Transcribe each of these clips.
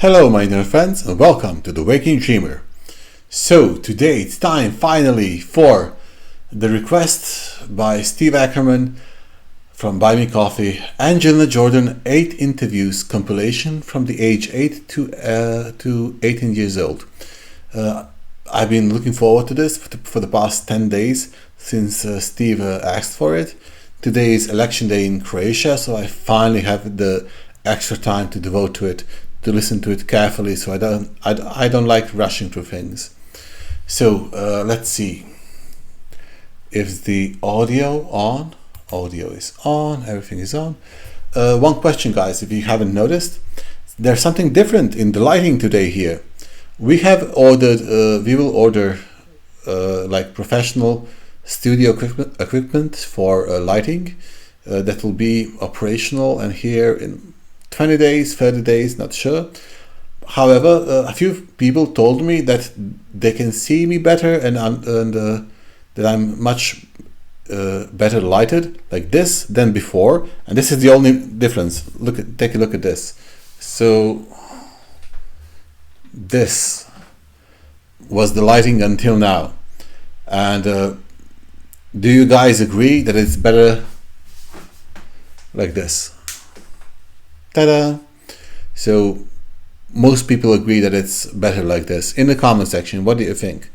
Hello my dear friends and welcome to The Waking Dreamer. So today it's time finally for the request by Steve Ackerman from Buy Me Coffee, Angelina Jordan 8 Interviews Compilation from the age 8 to 18 years old. I've been looking forward to this for the past 10 days since Steve asked for it. Today is election day in Croatia, so I finally have the extra time to devote to it, to listen to it carefully, so I don't like rushing through things. So let's see. Is the audio on? Audio is on, everything is on. One question, guys, if you haven't noticed, there's something different in the lighting today here. We will order like professional studio equipment for lighting that will be operational and here in 20 days, 30 days, not sure. However, a few people told me that they can see me better and that I'm much better lighted like this than before, and this is the only difference. Take a look at this. So this was the lighting until now, and do you guys agree that it's better like this? Ta-da! So most people agree that it's better like this. In the comment section, what do you think?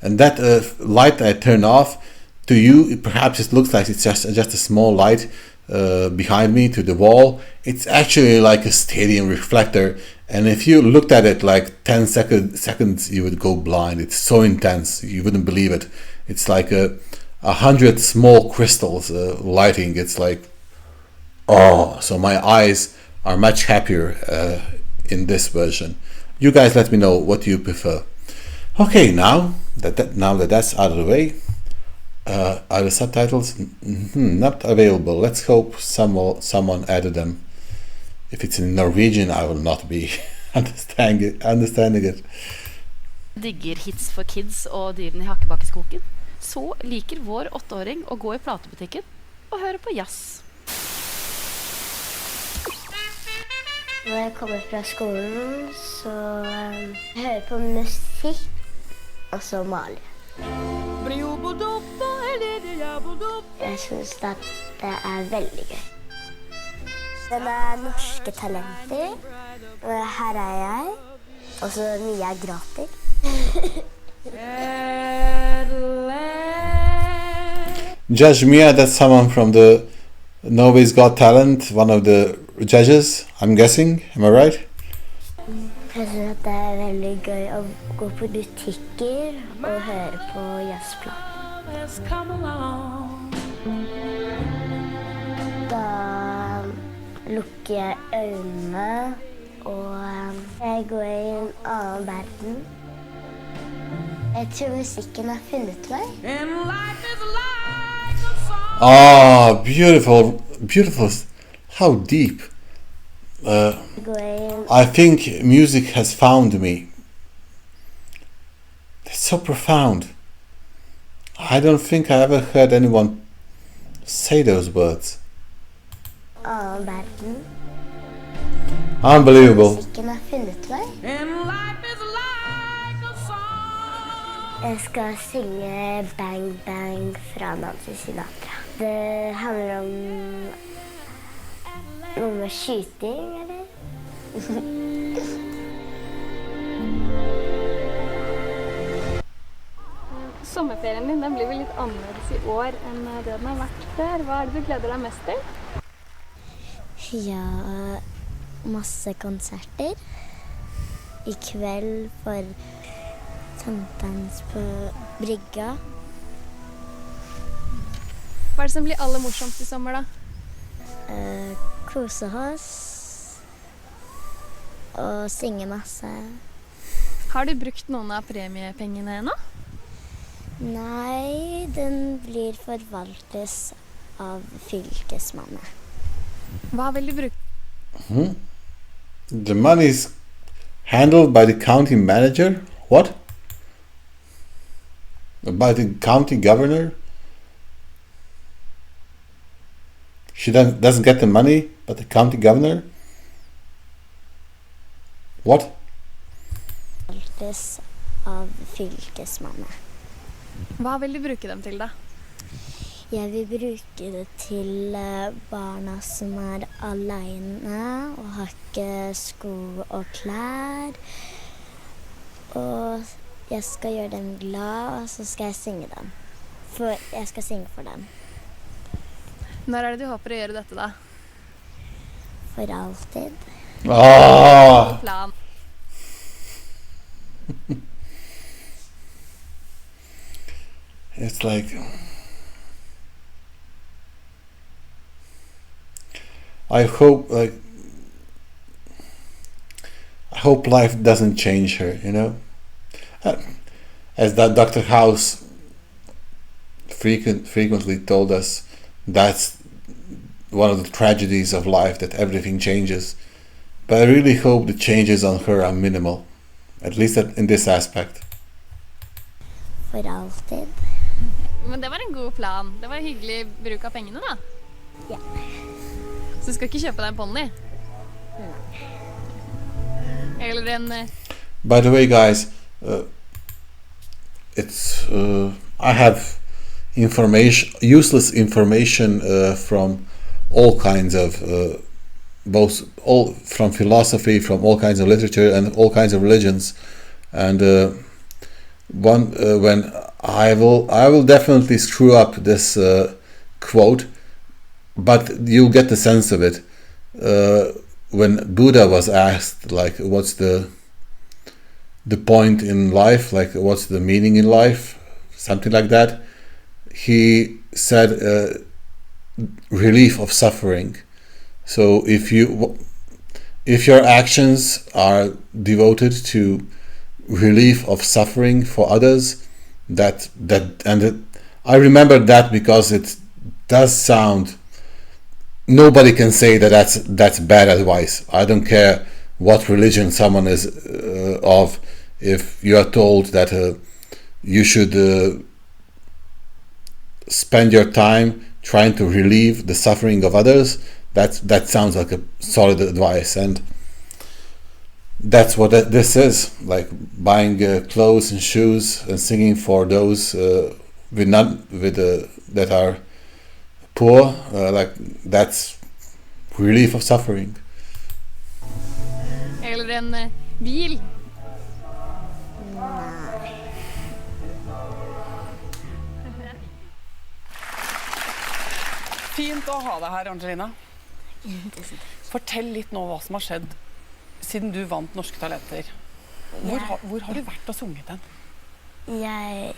And that light I turned off, to you perhaps it looks like it's just a small light behind me to the wall. It's actually like a stadium reflector, and if you looked at it like 10 seconds you would go blind. It's so intense, you wouldn't believe it. It's like 100 small crystals lighting. It's like, oh, so my eyes are much happier in this version. You guys let me know what you prefer. Okay, now that that's out of the way, are the subtitles not available? Let's hope someone added them. If it's in Norwegian, I will not be understanding it. Digger hits for kids og dyrene i hakkebakkeskoken. Så liker vår 8-åring å gå i platebutikken og høre på jazz. Når jeg kommer fra skolen, så hører jeg på musikk, og så maler jeg. Jeg synes at det veldig gøy. Den norske talenter, og her jeg, og så mye gratis. Judge Mia, that's someone from the Norway's Got Talent, one of the judges, I'm guessing. Am I right? Jeg synes at det veldig gøy å gå på butikker og høre på jazzplater. Da lukker jeg øynene, og jeg går i en annen verden. Jeg tror musikken har funnet meg. Ah, beautiful, beautiful. How deep. I think music has found me. It's so profound. I don't think I ever heard anyone say those words. Unbelievable. Musikken har funnet meg. Jeg skal synge Bang Bang fra Nancy Sinatra. Det handler om noe med skyting, eller? Sommerferien din den blir vel litt annerledes i år enn det den har vært før. Hva det du gleder deg mest til? Ja, masse konserter. I kveld for sankthans på brygga. Hva det som blir aller morsomst i sommer, da? Kose oss og synge masse. Har du brukt noen av premiepengene ennå? Nei, den blir forvaltes av fylkesmannen. Hva vil du bruke? The money is handled by the county manager. What? By the county governor? She doesn't get the money, but the county governor? What? Forvaltes av fylkesmannen. Hva vil du bruke dem til, da? Jeg vil bruke det til barna som er alene og har ikke sko og klær. Og jeg skal gjøre dem glad, og så skal jeg synge dem. For jeg skal synge for dem. Når er det du håper å gjøre dette, da? For alltid. Ah! Plan. It's like I hope life doesn't change her, you know. As that Dr. House frequently told us, that's one of the tragedies of life, that everything changes. But I really hope the changes on her are minimal, at least in this aspect. For alltid. Men det var en god plan. Det var hyggelig bruk av pengene, da. Ja. Så du skal ikke kjøpe deg en ponni? Eller en... By the way, guys, I have useless information from all kinds of from philosophy, from all kinds of literature and all kinds of religions, and when I will definitely screw up this quote, but you'll get the sense of it. When Buddha was asked, like, what's the point in life, like, what's the meaning in life, something like that, he said relief of suffering. So if your actions are devoted to relief of suffering for others, I remember that because it does sound, nobody can say that's bad advice. I don't care what religion someone is of. If you are told that you should spend your time trying to relieve the suffering of others, that sounds like a solid advice, and that's what this is, like buying clothes and shoes and singing for those that are poor, like that's relief of suffering. Eller en bil. Fint å ha deg her, Angelina. Fortell litt nå hva som har skjedd siden du vant Norske Talenter. Hvor har du vært og sunget den? Jeg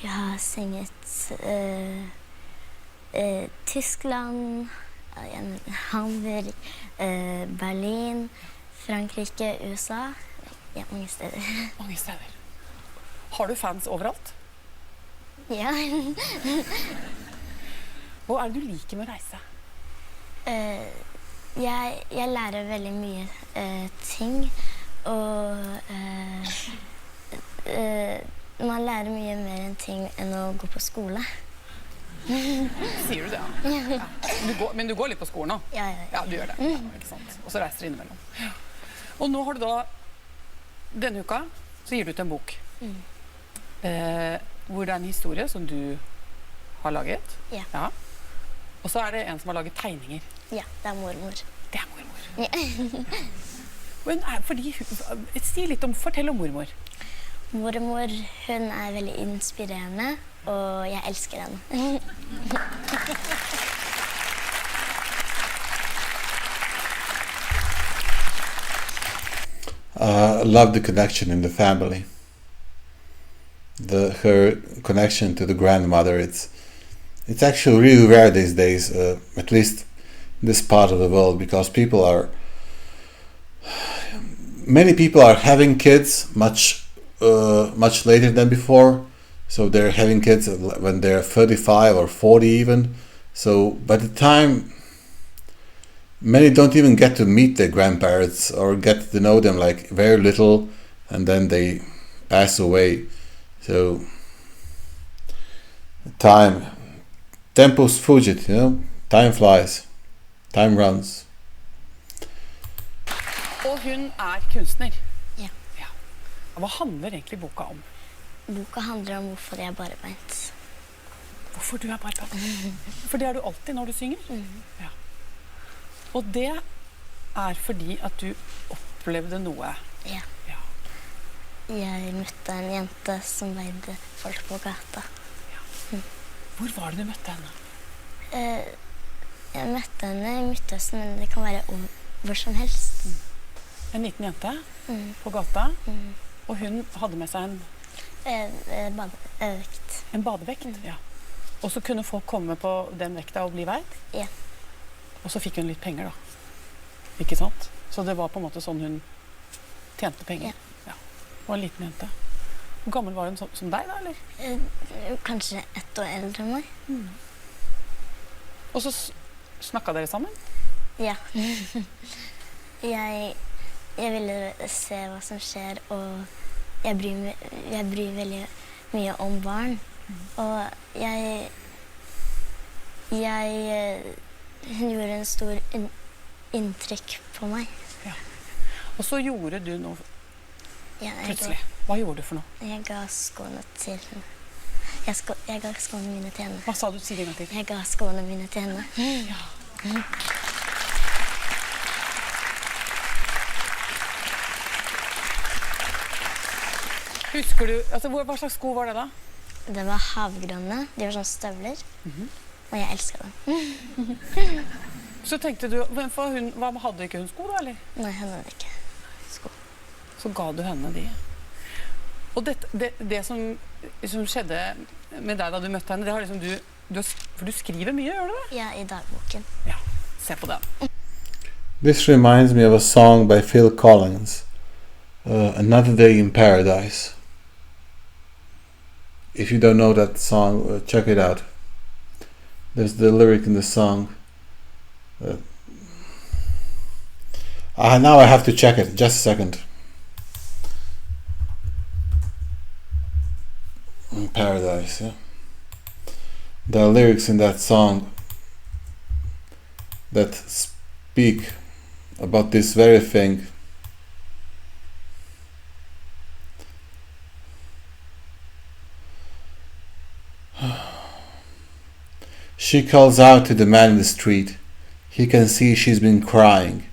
har sunget Tyskland, Hamburg, Berlin, Frankrike, USA. Ja, mange steder. Mange steder. Har du fans overalt? Ja. Hva er det du liker med å reise? Jeg lærer veldig mye ting, og man lærer mye mer enn ting enn å gå på skole. Sier du det, ja? Ja. Men du går litt på skolen nå? Ja. Ja, du gjør det. Ja, ikke sant? Og så reiser du innimellom. Og nå har du da, denne uka, så gir du ut en bok. Hvor det er en historie som du har laget. Ja. Og så er det en som har laget tegninger. Ja, det er mormor. Det er mormor. Ja. Fortell om mormor. Mormor, hun er veldig inspirerende, og jeg elsker henne. I love the connection in the family. Her connection to the grandmother, it's actually really rare these days, at least in this part of the world, because many people are having kids much later than before. So they're having kids when they're 35 or 40 even. So by the time, many don't even get to meet their grandparents or get to know them, like very little, and then they pass away. So tempus fugit, you know, time flies, time runs. Og hun kunstner. Ja. Ja. Hva handler egentlig boka om? Boka handler om hvorfor jeg er barbeint. Hvorfor du barbeint? For det du alltid når du synger. Ja. Og det fordi at du opplevde noe. Ja. Ja. Jeg møtte en jente som veide folk på gata. Hvor var det du møtte henne? Jeg møtte henne i Midtøsten, men det kan være hvor som helst. En liten jente på gata, og hun hadde med seg Badevekt. en badevekt. Ja. Og så kunne folk komme på den vekta og bli veid. Ja. Og så fikk hun litt penger, da. Ikke sant? Så det var på en måte sånn hun tjente penger. Ja. Og en liten jente. Hvor gammel var hun som deg, da, eller? Kanskje 1 år eldre enn meg. Og så snakka dere sammen? Ja. Jeg ville se hva som skjer, og jeg bryr veldig mye om barn. Og hun gjorde en stor inntrykk på meg. Ja. Og så gjorde du noe Ja, plutselig. Hva gjorde du for noe? Jeg ga skoene til henne. Jeg ga skoene mine til henne. Hva sa du? Si det en gang til. Jeg ga skoene mine til henne. Ja. Husker du, hva slags sko var det da? Det var havgrønne. De var sånn støvler. Og jeg elsket dem. Så tenkte du, hadde ikke hun sko da, eller? Nei, hun hadde ikke sko. Så ga du henne de. Og det som skjedde med deg da du møtte henne, det har liksom for du skriver mye, gjør du det? Ja, i dagboken. Ja, se på den. This reminds me of a song by Phil Collins, Another Day in Paradise. If you don't know that song, check it out. There's the lyric in the song. Now I have to check it. Just a second. In Paradise, yeah. There are lyrics in that song that speak about this very thing. She calls out to the man in the street. He can see she's been crying.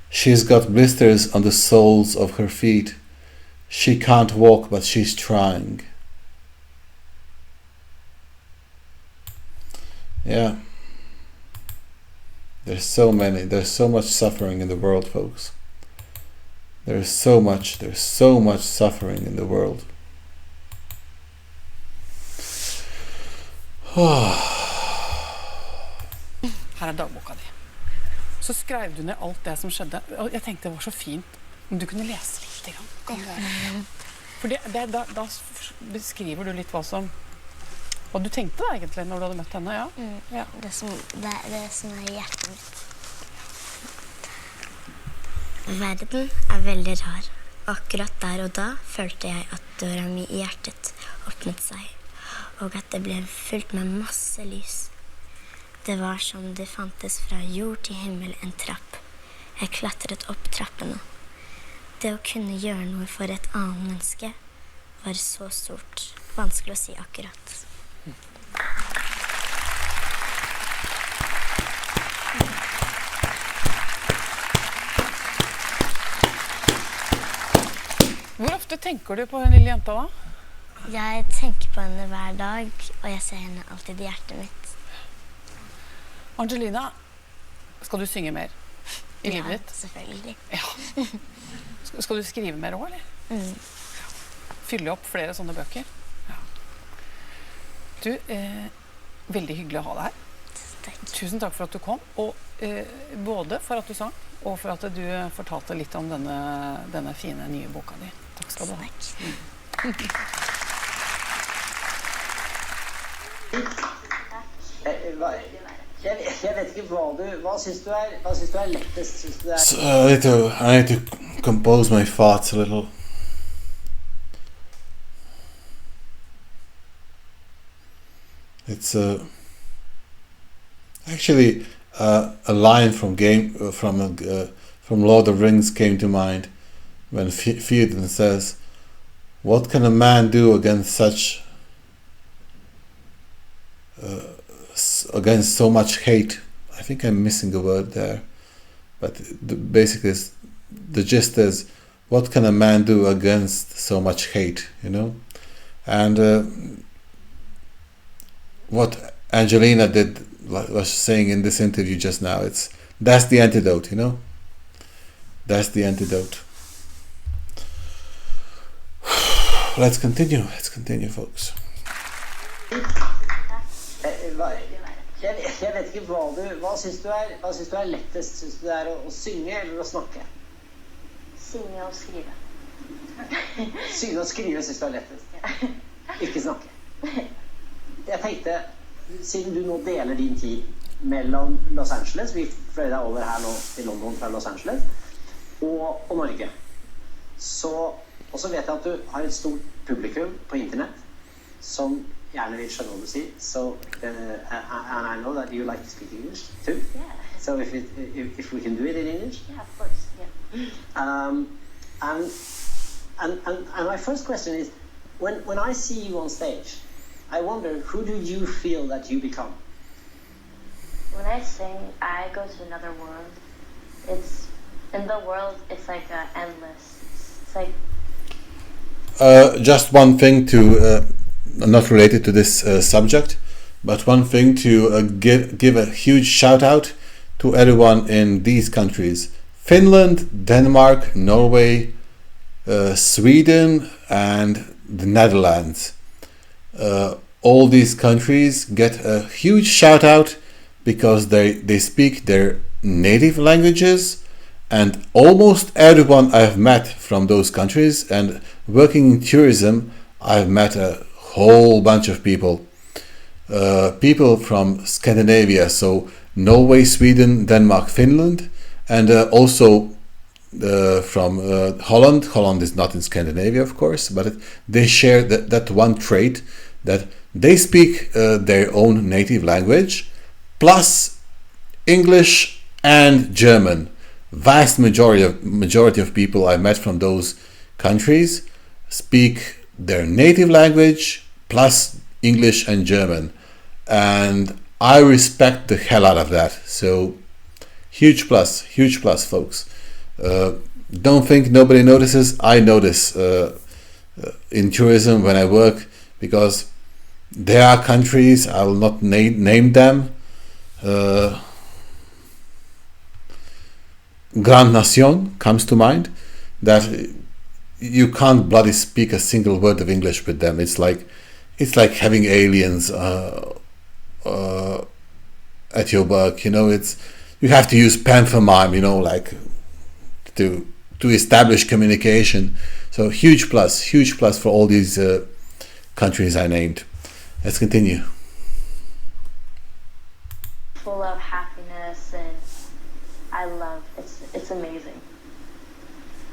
She's got blisters on the soles of her feet. She can't walk, but she's trying. Yeah. There's so much suffering in the world, folks. There's so much suffering in the world. Her dagboka di. Så skrev du ned alt det som skjedde. Og jeg tenkte det var så fint om du kunne lese litt. For da beskriver du litt hva du tenkte da, egentlig, når du hadde møtt henne, ja? Ja. Det som er i hjertet mitt. Verden er veldig rar. Akkurat der og da følte jeg at døra mi i hjertet åpnet seg, og at det ble fylt med masse lys. Det var som det fantes fra jord til himmel en trapp. Jeg klatret opp trappene. Det å kunne gjøre noe for et annet menneske var så stort. Vanskelig å si akkurat. Hvor ofte tenker du på den lille jenta da? Jeg tenker på henne hver dag, og jeg ser henne alltid i hjertet mitt. Angelina, skal du synge mer i livet ditt? Ja, selvfølgelig. Ja. Skal du skrive mer også, eller? Fylle opp flere sånne bøker? Ja. Du, veldig hyggelig å ha deg her. Takk. Tusen takk for at du kom, og både for at du sang, og for at du fortalte litt om denne fine nye boka di. Takk skal du ha. Jeg vet ikke hva syns du er lettest? So, I need to compose my thoughts a little. It's actually a line from from Lord of the Rings came to mind when Theoden says, "What can a man do against against so much hate?" I think I'm missing a word there, but basically the gist is, what can a man do against so much hate, And what Angelina was saying in this interview just now, that's the antidote, That's the antidote. Let's continue, folks. Jeg vet ikke hva syns du er lettest? Syns du det er å synge eller å snakke? Synge og skrive. Synge og skrive syns du er lettest. Ikke snakke. Jeg tenkte, siden du nå deler din tid mellom Los Angeles, vi fløy deg over her nå til London fra Los Angeles, og Norge, og så vet jeg at du har et stort publikum på internett som gjerne vil skjønne hva du sier. So, and I know that you like to speak English too. Yeah. So if we can do it in English. Yeah, of course. Yeah. And my first question is, when I see you on stage, I wonder, who do you feel that you become? When I sing, I go to another world. In the world, it's like endless. It's like... Just one thing to, not related to this subject, but one thing to give a huge shout out to everyone in these countries: Finland, Denmark, Norway, Sweden, and the Netherlands. All these countries get a huge shout out because they speak their native languages, and almost everyone I've met from those countries, and working in tourism, I've met a whole bunch of people from Scandinavia, so Norway, Sweden, Denmark, Finland, and also from Holland. Holland is not in Scandinavia, of course, but they share that one trait, that they speak their own native language plus English and German. Vast majority of people I met from those countries speak their native language plus English and German, and I respect the hell out of that. So huge plus, folks. Don't think nobody notices. I notice in tourism when I work, because there are countries, I will not name them, Grand Nation comes to mind, that you can't bloody speak a single word of English with them. It's like having aliens at your work. You have to use pantomime, like to establish communication. So huge plus for all these countries I named. Let's continue. Full of happiness, and I love it's amazing.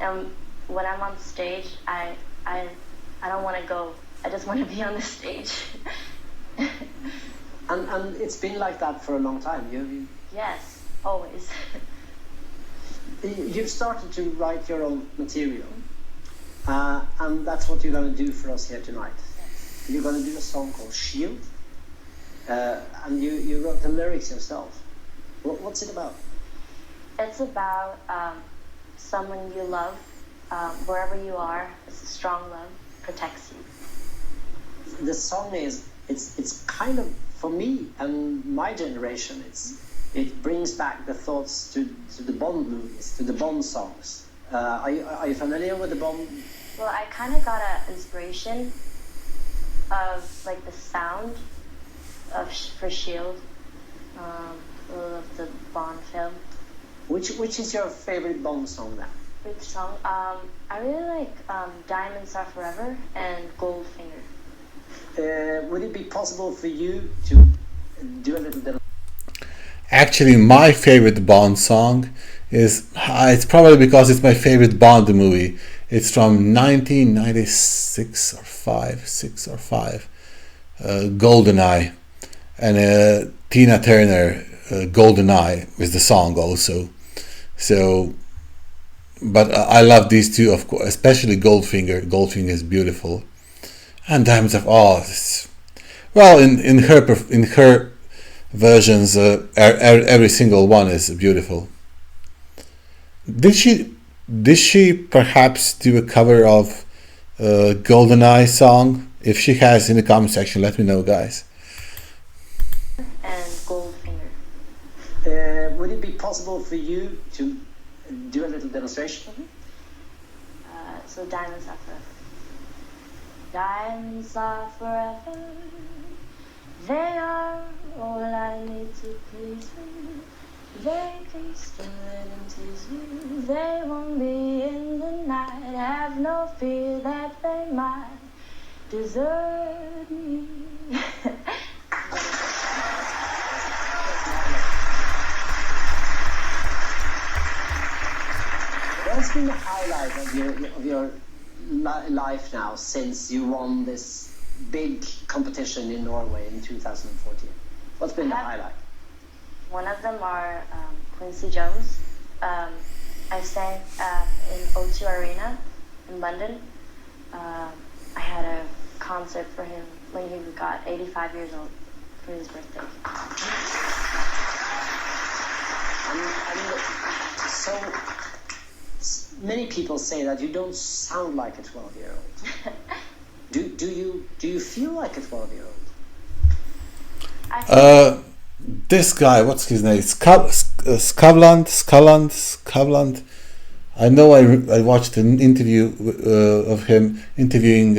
And when I'm on stage, I don't want to go. I just want to be on the stage. And it's been like that for a long time. Yes, always. You've started to write your own material, and that's what you're going to do for us here tonight. Yes. You're going to do a song called Shield, and you wrote the lyrics yourself. What's it about? It's about someone you love, wherever you are. It's a strong love, protects you. The song it's kind of, for me and my generation, it brings back the thoughts to the Bond movies, to the Bond songs. Are you familiar with the Bond? Well, I kind of got an inspiration of like the sound for Shield, of the Bond film. Which is your favorite Bond song then? Which song? I really like Diamonds Are Forever and Goldfinger. Would it be possible for you to do a little bit of... Actually, my favorite Bond song is, it's probably because it's my favorite Bond movie. It's from 1996 or 5, GoldenEye, and Tina Turner, GoldenEye is the song also. So but I love these two, of course, especially Goldfinger. Goldfinger is beautiful, and Diamonds of Oz. Well, in her versions, every single one is beautiful. Did she perhaps do a cover of GoldenEye song? If she has, in the comment section, let me know, guys. And Goldfinger. Would it be possible for you to do a little demonstration? So diamonds are forever. Diamonds are forever. They are all I need to please you. They can stir and tease you. They won't be in the night. Have no fear that they might desert me. What's been the highlight of your life now since you won this big competition in Norway in 2014? What's been the highlight? One of them are Quincy Jones. I sang in O2 Arena in London. I had a concert for him when he got 85 years old for his birthday. So many people say that you don't sound like a 12-year-old. Do you feel like a 12-year-old? This guy, what's his name? Skavland. I know I watched an interview of him interviewing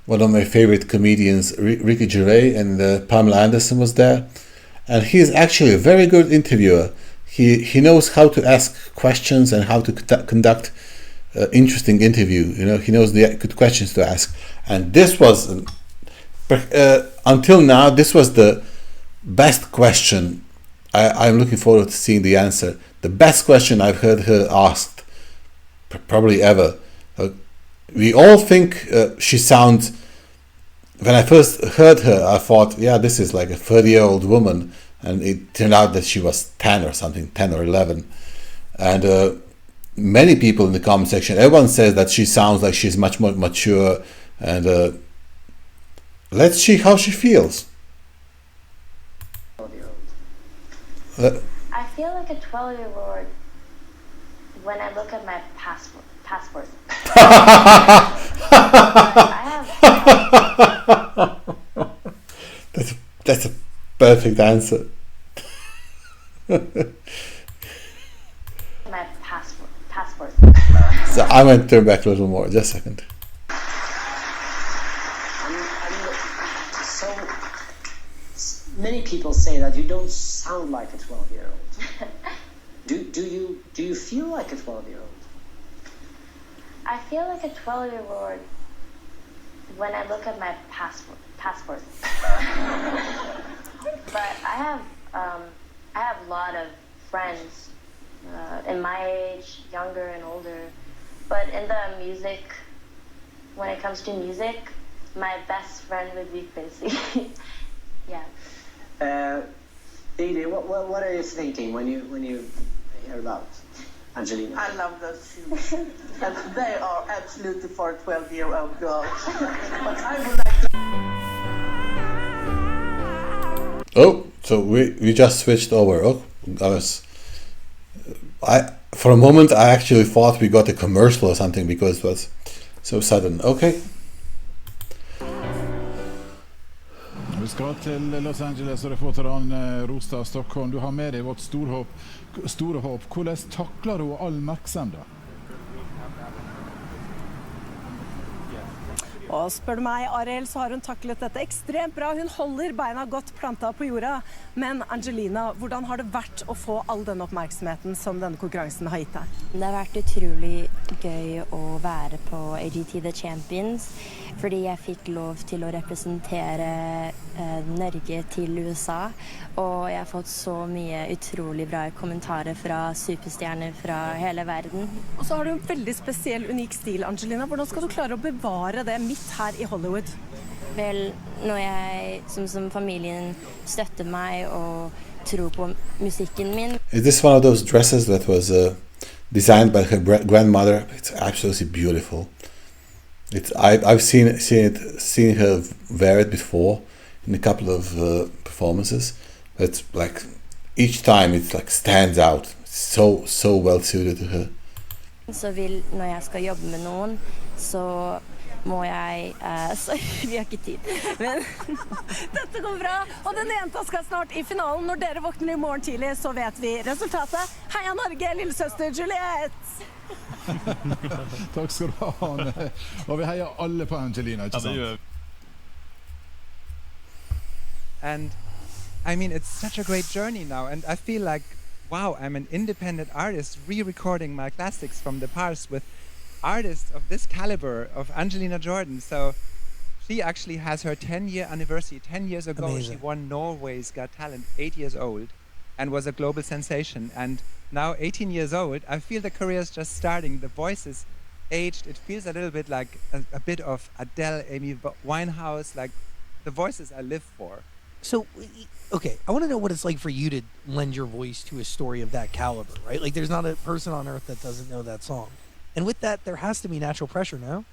one of my favorite comedians, Ricky Gervais, and Pamela Anderson was there. And he is actually a very good interviewer. He knows how to ask questions and how to conduct interesting interview. You know, he knows the good questions to ask. And this was, until now, this was the best question. I'm looking forward to seeing the answer. The best question I've heard her asked, probably ever. We all think she sounds. When I first heard her, I thought, yeah, this is like a 30-year-old woman. And it turned out that she was 10 or something, 10 or 11. And many people in the comment section, everyone says that she sounds like she's much more mature. And let's see how she feels. I feel like a 12-year-old when I look at my passport. That's a perfect answer. My passport. So I'm going to turn back a little more. Just a second. So many people say that you don't sound like a 12-year-old. Do you feel like a 12-year-old? I feel like a 12-year-old when I look at my passport. But I have a lot of friends in my age, younger and older. But in the music, when it comes to music, my best friend would be Quincy. Yeah. Edie, what are you thinking when you hear about Angelina? I love those shoes. And they are absolutely for a 12-year-old girl. But I would like to... Oh, so we just switched over. Oh, for a moment I actually thought we got a commercial or something because it was so sudden. Okay. Vi skal til Los Angeles og reporteren Rosta Stockholm. Du har med deg vårt store håp. Hvordan takler du all oppmerksomhet? Og spør du meg, Ariel, så har hun taklet dette ekstremt bra. Hun holder beina godt planta på jorda. Men Angelina, hvordan har det vært å få all denne oppmerksomheten som denne konkurransen har gitt deg? Det har vært utrolig gøy å være på AGT The Champions, fordi jeg fikk lov til å representere Norge til USA, og jeg har fått så mye utrolig bra kommentarer fra superstjerner fra hele verden. Og så har du en veldig spesiell, unik stil, Angelina. Hvordan skal du klare å bevare det midt her i Hollywood? Vel, når jeg som familien støtter meg og tror på musikken min. Is this one of those dresses that was designed by her grandmother. It's absolutely beautiful. I've seen her wear it before in a couple of performances. It's like each time it's like stands out. It's so well suited to her. Så når jeg skal jobbe med noen, så må jeg sorry, vi har ikke tid. Men Dette går bra, og denne jenta skal snart i finalen. Når dere våkner i morgen tidlig, så vet vi resultatet. Heia Norge, lillesøster Juliette! Takk skal du ha, Anne. Og vi heier alle på Angelina, ikke sant? And I mean, it's such a great journey now, and I feel like, wow, I'm an independent artist re-recording my classics from the past with artists of this caliber of Angelina Jordan. So she actually has her 10-year anniversary. 10 years ago, Amazing. she won Norway's Got Talent, 8 years old, and was a global sensation. And now, 18 years old, I feel the career is just starting. The voice is aged. It feels a little bit like a bit of Adele, Amy Winehouse, like the voices I live for. So, okay, I want to know what it's like for you to lend your voice to a story of that caliber, right? Like, there's not a person on earth that doesn't know that song. And with that, there has to be natural pressure, no?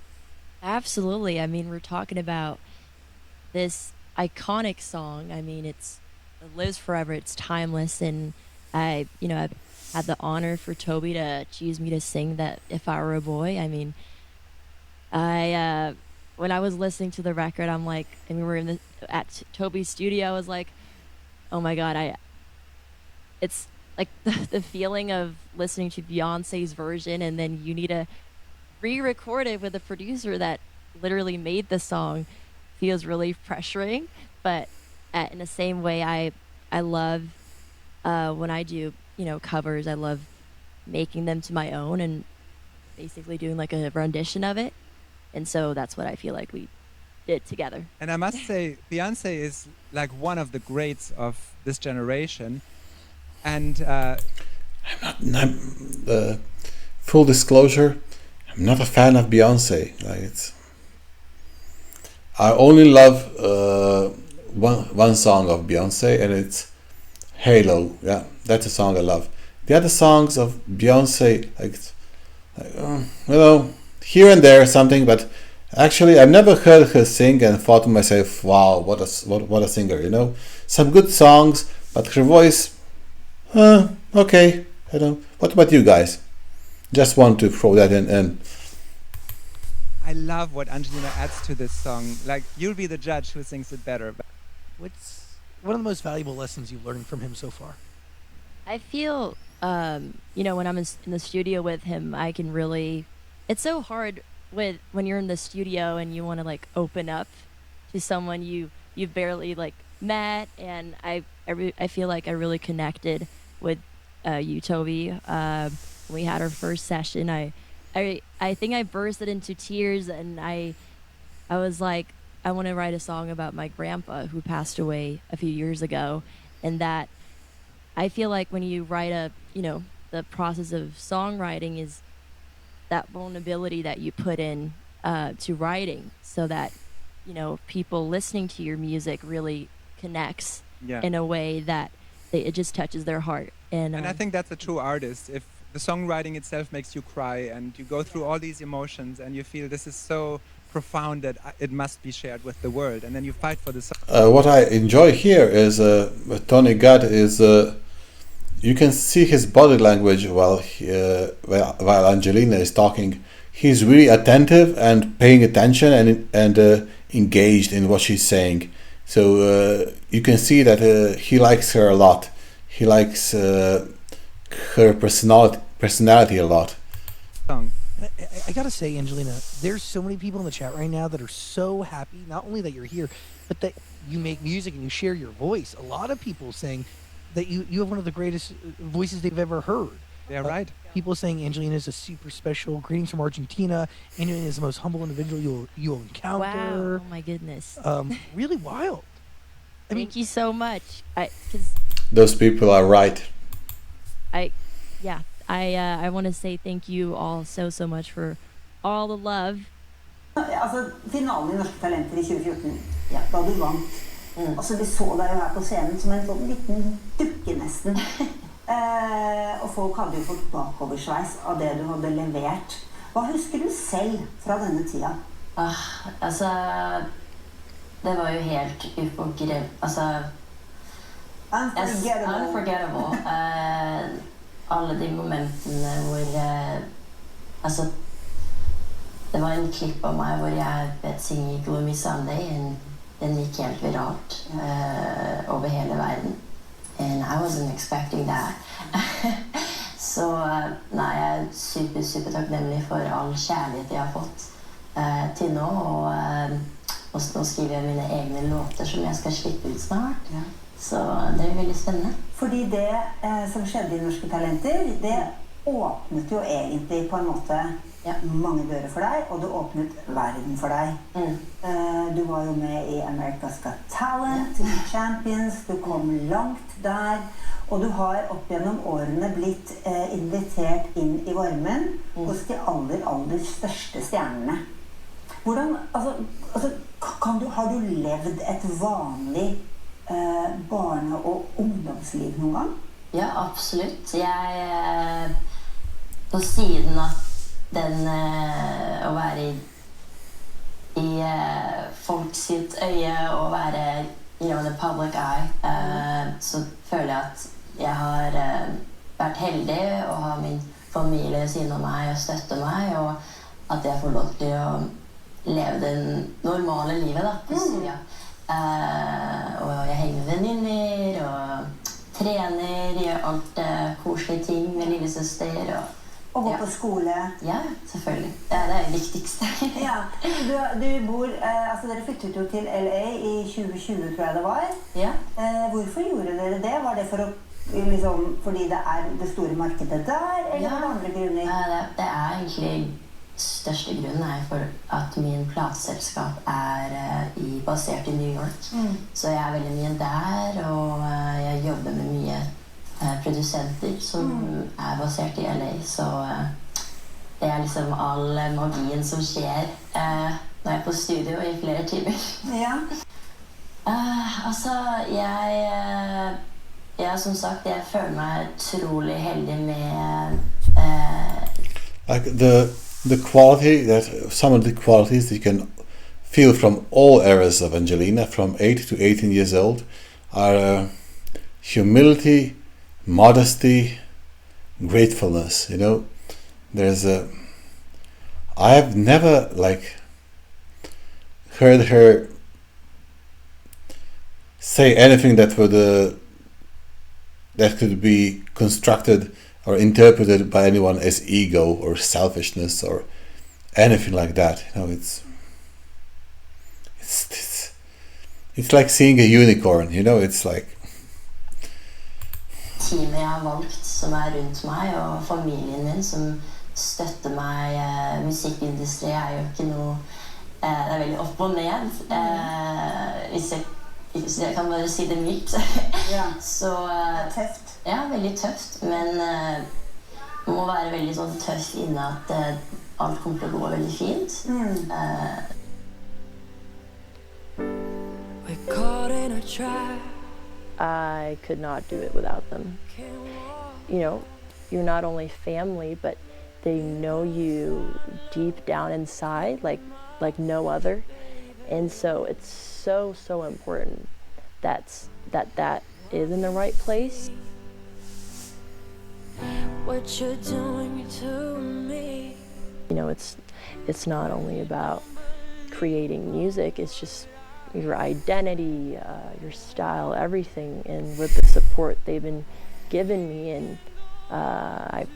Absolutely. I mean, we're talking about this iconic song. I mean, it lives forever. It's timeless. And I've had the honor for Toby to choose me to sing that If I Were a Boy. I mean, when I was listening to the record, I'm like, and we were at Toby's studio, I was like, oh my God, it's like the feeling of listening to Beyonce's version, and then you need to re-record it with a producer that literally made the song, feels really pressuring. But in the same way, I love when I do covers. I love making them to my own and basically doing like a rendition of it. And so that's what I feel like we did together. And I must say, Beyonce is like one of the greats of this generation. And full disclosure, I'm not a fan of Beyonce. I only love one song of Beyonce, and it's Halo. Yeah, that's a song I love. The other songs of Beyonce, here and there something, but actually I've never heard her sing and thought to myself, wow, what a singer, Some good songs, but her voice, okay. What about you guys? Just want to throw that in. I love what Angelina adds to this song. Like, you'll be the judge who sings it better. What's one of the most valuable lessons you've learned from him so far? I feel, when I'm in the studio with him, I can really... It's so hard when you're in the studio and you want to like open up to someone you've barely like met, and I feel like I really connected with you, Toby. When we had our first session, I think I bursted into tears, and I was like, I want to write a song about my grandpa who passed away a few years ago, and that I feel like when you write the process of songwriting is that vulnerability that you put in to writing, so that people listening to your music really connects in a way that it just touches their heart. And I think that's a true artist. If the songwriting itself makes you cry and you go through all these emotions and you feel this is so profound that it must be shared with the world, and then you fight for the song. What I enjoy here is Tony Gadd is you can see his body language while Angelina is talking. He's really attentive and paying attention and engaged in what she's saying. So you can see that he likes her a lot. He likes her personality a lot. I gotta say, Angelina, there's so many people in the chat right now that are so happy, not only that you're here, but that you make music and you share your voice. A lot of people saying that you have one of the greatest voices they've ever heard. Yeah, right. People saying Angelina is a super special. Greetings from Argentina. Angelina is the most humble individual you'll encounter. Wow! Oh my goodness. Really wild. Thank you so much. Those people are right. I want to say thank you all so much for all the love. Finalen I Norske Talenter I 2014, da du vant. Vi så deg jo her på scenen som en sånn liten dukke nesten. Og folk hadde jo fått bakoversveis av det du hadde levert. Hva husker du selv fra denne tida? Altså, det var jo helt unforgettable. Alle de momentene hvor altså, det var en klipp av meg hvor jeg synger Gloomy Sunday, den gikk helt viralt over hele verden. And I wasn't expecting that. Så nei, jeg er super takknemlig for all kjærlighet jeg har fått til nå, og nå skriver jeg mine egne låter som jeg skal slippe ut snart. Ja. Så det er veldig spennende. Fordi det som skjedde i Norske Talenter, det åpnet jo egentlig på en måte mange dører for deg, og det åpnet verden for deg. Du var jo med i America's Got Talent, Champions, du kom langt der, og du har opp gjennom årene blitt invitert inn i varmen hos de aller største stjernene. Hvordan, har du levd et vanlig barne- og ungdomsliv noen gang? Ja, absolutt. Jeg på siden av den å være i folk sitt øye og være the public eye, så føler jeg at jeg har vært heldig å ha min familie ved siden av meg og støtte meg, og at jeg får lov til å leve det normale livet da, på Syria. Og jeg henger med venninner og trener, gjør alt koselige ting med lillesøster og gå på skole. Ja, selvfølgelig. Det er det viktigste. Ja, du bor, dere flyttet jo til LA i 2020, tror jeg det var. Ja. Hvorfor gjorde dere det? Var det for å, fordi det er det store markedet der, eller var det andre grunner? Det er egentlig største grunnen er for at min plateselskap er basert i New York. Så jeg er veldig mye der, og jeg jobber med mye produsenter som er basert i LA, så det er liksom all magien som skjer når jeg er på studio i flere timer. Ja. Som sagt, jeg føler meg utrolig heldig med like the quality that some of the qualities that you can feel from all eras of Angelina, from 8 to 18 years old, are humility, modesty, gratefulness. There's I have never heard her say anything that that could be constructed or interpreted by anyone as ego or selfishness or anything like that. It's like seeing a unicorn. It's like teamet jeg har valgt som er rundt meg, og familien min som støtter meg. Musikkindustri er jo ikke noe det er veldig opp og ned, hvis jeg kan bare si det mildt. Så tøft. Ja, veldig tøft, men man må være veldig sånn tøft inne at alt kommer til å gå veldig fint. We're caught in a trap. I could not do it without them. You're not only family, but they know you deep down inside like no other. And so it's so important that is in the right place. What you're doing to me. It's not only about creating music, it's just your identity, your style, everything, and with the support they've been giving me, and I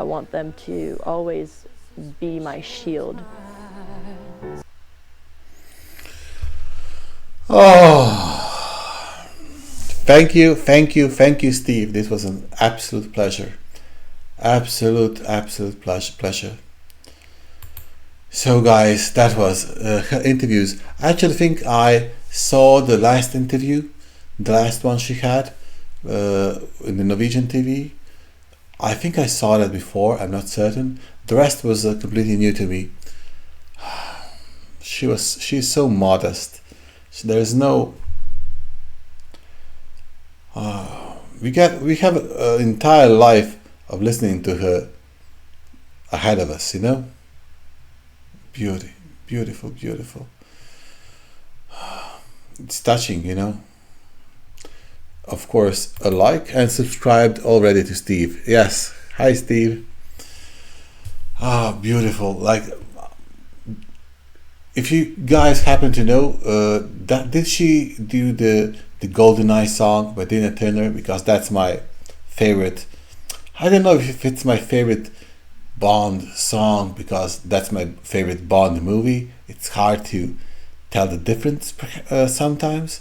want them to always be my shield. Oh, thank you, Steve. This was an absolute pleasure. Absolute pleasure. So guys, that was her interviews. I actually think I saw the last interview, the last one she had in the Norwegian TV. I think I saw that before, I'm not certain. The rest was completely new to me. She's so modest. So there is no we have an entire life of listening to her ahead of us, you know. Beautiful, beautiful. It's touching, you know. Of course, a like and subscribed already to Steve. Yes, hi Steve. Beautiful. Like, if you guys happen to know, did she do the GoldenEye song by Tina Turner? Because that's my favorite. I don't know if it's my favorite Bond song, because that's my favorite Bond movie. It's hard to tell the difference sometimes.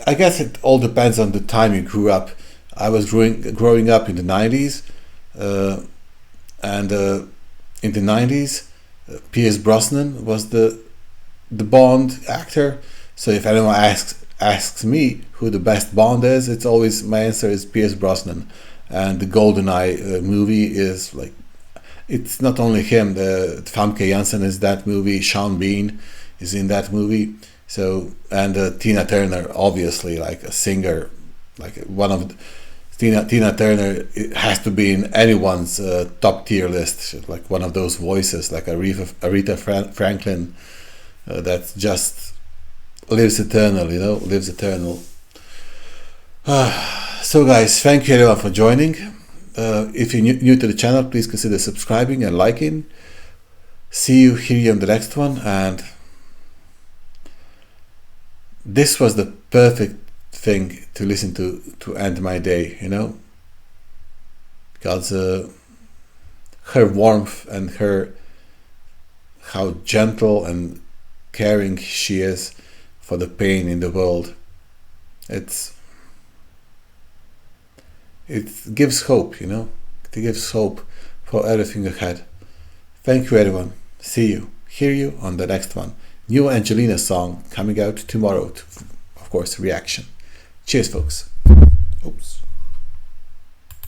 I guess it all depends on the time you grew up. I was growing up in the 90s, and in the 90s, Pierce Brosnan was the Bond actor. So if anyone asks me who the best Bond is, it's always, my answer is Pierce Brosnan. And the GoldenEye movie is like, it's not only him. The Famke Janssen is that movie. Sean Bean is in that movie. So, and Tina Turner, obviously, like a singer, like one of Tina Turner, it has to be in anyone's top tier list, like one of those voices, like Aretha Franklin, that just lives eternal, you know, lives eternal. So guys, thank you everyone for joining. If you're new to the channel, please consider subscribing and liking. See you, hear you on the next one. And this was the perfect thing to listen to end my day, you know, because her warmth and how gentle and caring she is for the pain in the world, it gives hope, you know. It gives hope for everything ahead. Thank you everyone. See you, hear you on the next one. New Angelina song coming out tomorrow, of course, reaction. Cheers folks. Oops.